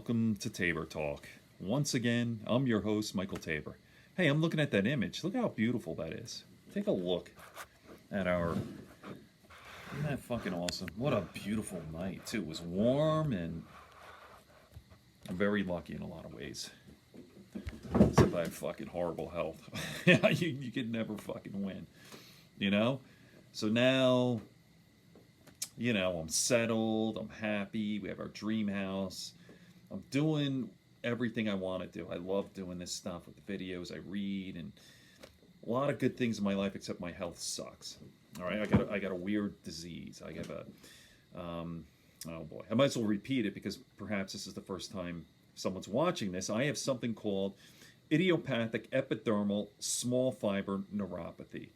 welcome to Tabor Talk. Once again, I'm your host, Michael Tabor. Hey, I'm looking at that image. Look how beautiful that is. Take a look at our... Isn't that fucking awesome? What a beautiful night, too. It was warm, and I'm very lucky in a lot of ways. Except I have fucking horrible health. you could never fucking win, you know? So now... I'm settled, I'm happy, we have our dream house. I'm doing everything I want to do. I love doing this stuff with the videos, I read, and a lot of good things in my life, except my health sucks. All right, I got a weird disease. I have oh boy, I might as well repeat it because perhaps this is the first time someone's watching this. I have something called idiopathic epidermal small fiber neuropathy.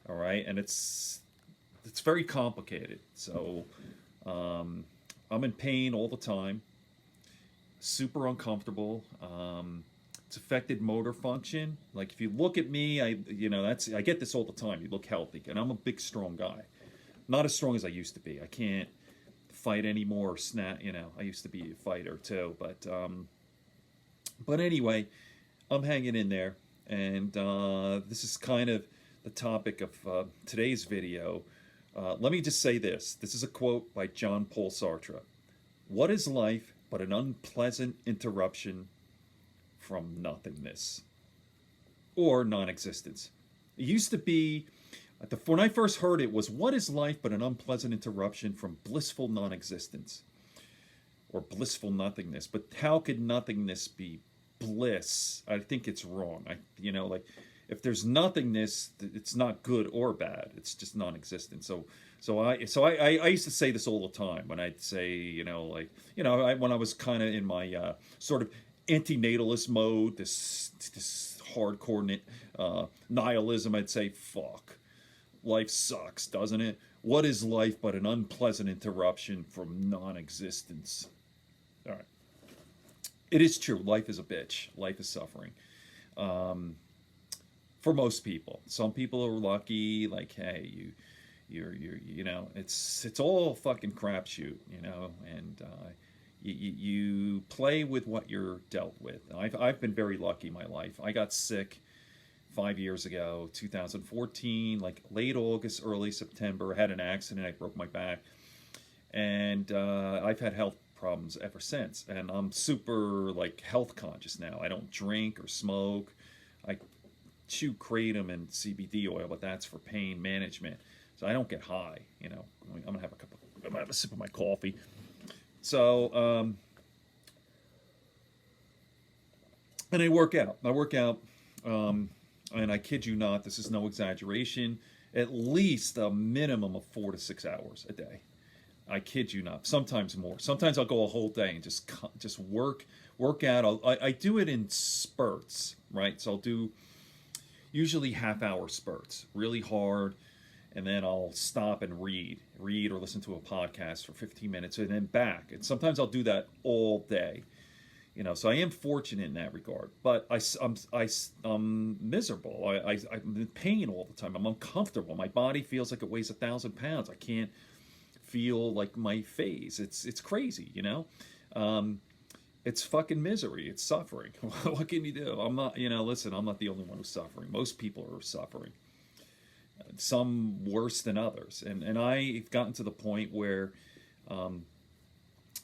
All right, and it's very complicated. So I'm in pain all the time, super uncomfortable. It's affected motor function. Like if you look at me, I get this all the time. You look healthy, and I'm a big, strong guy. Not as strong as I used to be. I can't fight anymore or snap. I used to be a fighter too, but anyway, I'm hanging in there, and this is kind of the topic of today's video. Let me just say this. This is a quote by Jean Paul Sartre. What is life but an unpleasant interruption from nothingness or non-existence? It used to be, when I first heard it, was what is life but an unpleasant interruption from blissful non-existence or blissful nothingness? But how could nothingness be bliss? I think it's wrong. If there's nothingness, it's not good or bad. It's just non-existent. So I used to say this all the time when I'd say, when I was kind of in my sort of antinatalist mode, this hardcore nihilism, I'd say, fuck, life sucks, doesn't it? What is life but an unpleasant interruption from non-existence? All right. It is true. Life is a bitch. Life is suffering. For most people. Some people are lucky, like, hey, it's all fucking crapshoot, and you play with what you're dealt with. I've been very lucky in my life. I got sick 5 years ago, 2014, like late August, early September. I had an accident. I broke my back, and I've had health problems ever since. And I'm super health conscious now. I don't drink or smoke. I chew kratom and CBD oil, but that's for pain management. So I don't get high. I'm gonna have a sip of my coffee. So and I work out. And I kid you not, this is no exaggeration. At least a minimum of 4 to 6 hours a day. I kid you not. Sometimes more. Sometimes I'll go a whole day and just work out. I do it in spurts, right? So I'll do usually half-hour spurts, really hard, and then I'll stop and read or listen to a podcast for 15 minutes, and then back. And sometimes I'll do that all day, So I am fortunate in that regard, but I'm miserable. I'm in pain all the time. I'm uncomfortable. My body feels like it weighs 1,000 pounds. I can't feel like my face. It's crazy, It's fucking misery. It's suffering. What can you do? I'm not, listen, I'm not the only one who's suffering. Most people are suffering. Some worse than others. And I've gotten to the point where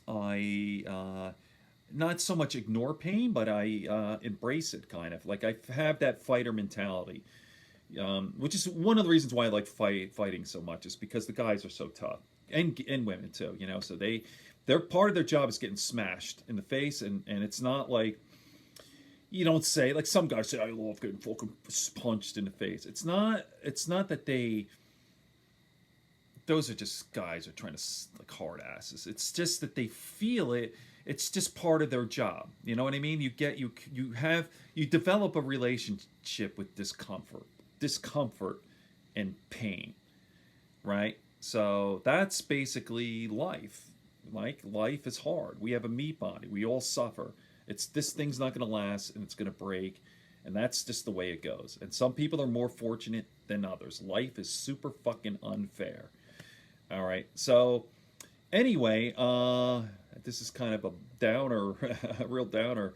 I not so much ignore pain, but I embrace it, kind of. Like I have that fighter mentality, which is one of the reasons why I like fighting so much, is because the guys are so tough. And women too, so they're part of their job is getting smashed in the face, and it's not like, you don't say, like some guys say, I love getting fucking punched in the face. It's not that those are just guys who are trying to hard asses. It's just that they feel it. It's just part of their job. You know what I mean? You develop a relationship with discomfort and pain, right? So that's basically life. Life is hard. We have a meat body. We all suffer. This thing's not going to last, and it's going to break, and that's just the way it goes. And some people are more fortunate than others. Life is super fucking unfair. All right. So anyway, this is kind of a downer, a real downer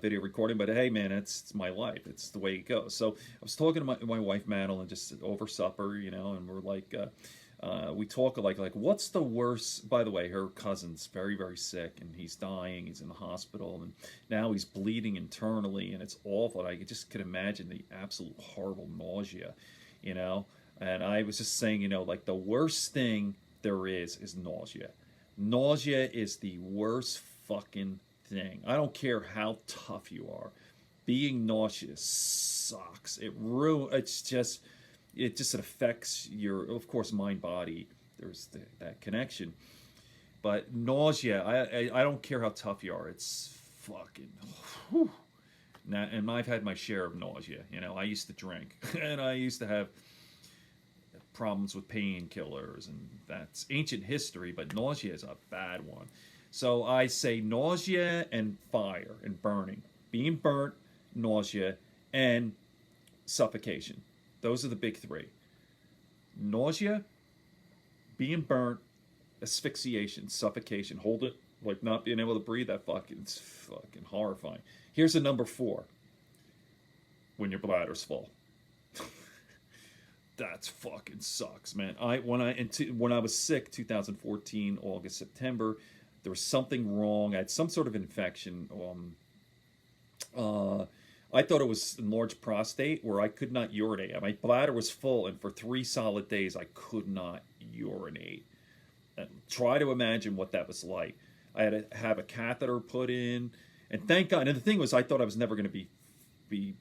video recording, but hey, man, it's my life. It's the way it goes. So I was talking to my wife Madeline just over supper, you know, and we're like, we talk like what's the worst? By the way, her cousin's very very sick, and he's dying. He's in the hospital, and now he's bleeding internally, and it's awful. I just could imagine the absolute horrible nausea, you know. And I was just saying, you know, like the worst thing there is nausea. Nausea is the worst fucking thing. I don't care how tough you are. Being nauseous sucks. It just affects your, of course, mind body. There's that connection. But nausea, I don't care how tough you are. It's fucking. Whew. Now, and I've had my share of nausea. You know, I used to drink, and I used to have problems with painkillers, and that's ancient history. But nausea is a bad one. So I say nausea and fire and burning, being burnt, nausea, and suffocation. Those are the big three. Nausea, being burnt, asphyxiation, suffocation. Hold it, like not being able to breathe. It's fucking horrifying. Here's a number 4. When your bladder's full. That's fucking sucks, man. When I was sick, 2014, August, September, there was something wrong. I had some sort of infection. I thought it was enlarged prostate where I could not urinate. My bladder was full, and for 3 solid days I could not urinate. And try to imagine what that was like. I had to have a catheter put in, and thank God. And the thing was, I thought I was never going to be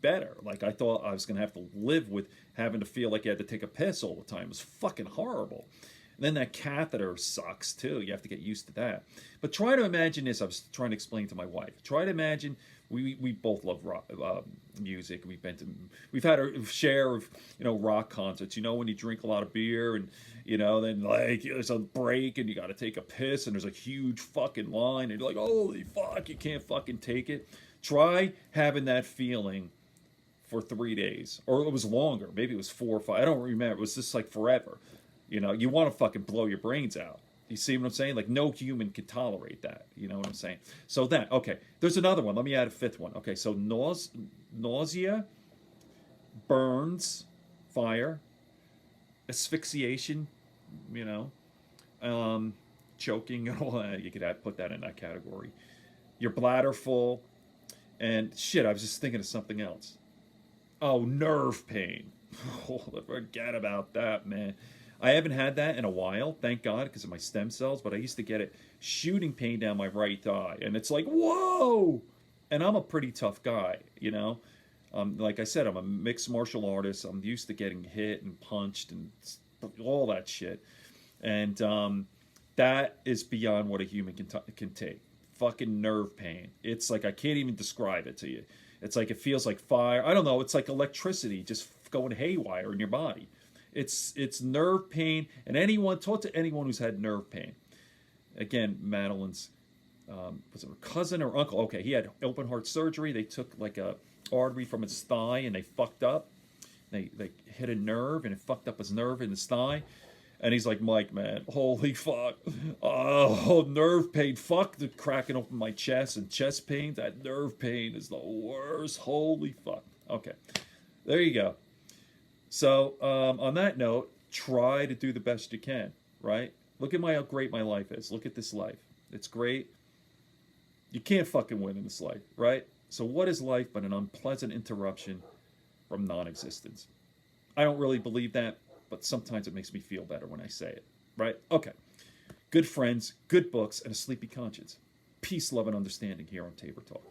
better. Like I thought I was going to have to live with having to feel like you had to take a piss all the time. It was fucking horrible. And then that catheter sucks too. You have to get used to that. But try to imagine this. I was trying to explain to my wife. Try to imagine we both love rock, music. We've had our share of rock concerts. You know, when you drink a lot of beer and then like there's a break and you got to take a piss and there's a huge fucking line and you're like, holy fuck, you can't fucking take it. Try having that feeling for 3 days, or it was longer. Maybe it was 4 or 5. I don't remember. It was just like forever. You want to fucking blow your brains out. You see what I'm saying? Like no human can tolerate that. You know what I'm saying? So then, okay, there's another one. Let me add a 5th one. Okay, so nausea, burns, fire, asphyxiation, choking and all that. You could put that in that category. Your bladder full, and shit, I was just thinking of something else. Oh, nerve pain. Oh, forget about that, man. I haven't had that in a while, thank God, because of my stem cells, but I used to get it shooting pain down my right thigh, and it's like, whoa! And I'm a pretty tough guy, like I said, I'm a mixed martial artist. I'm used to getting hit and punched and all that shit. And that is beyond what a human can take. Fucking nerve pain. It's like I can't even describe it to you. It's like it feels like fire. I don't know. It's like electricity just going haywire in your body. It's nerve pain. And talk to anyone who's had nerve pain. Again, Madeline's was it her cousin or uncle? Okay, he had open heart surgery. They took like a artery from his thigh and they fucked up. They hit a nerve and it fucked up his nerve in his thigh. And he's like, Mike, man, holy fuck. Oh, nerve pain. Fuck the cracking open my chest and chest pain. That nerve pain is the worst. Holy fuck. Okay, there you go. So on that note, try to do the best you can, right? Look at how great my life is. Look at this life. It's great. You can't fucking win in this life, right? So what is life but an unpleasant interruption from non-existence? I don't really believe that, but sometimes it makes me feel better when I say it, right? Okay. Good friends, good books, and a sleepy conscience. Peace, love, and understanding here on Tabor Talk.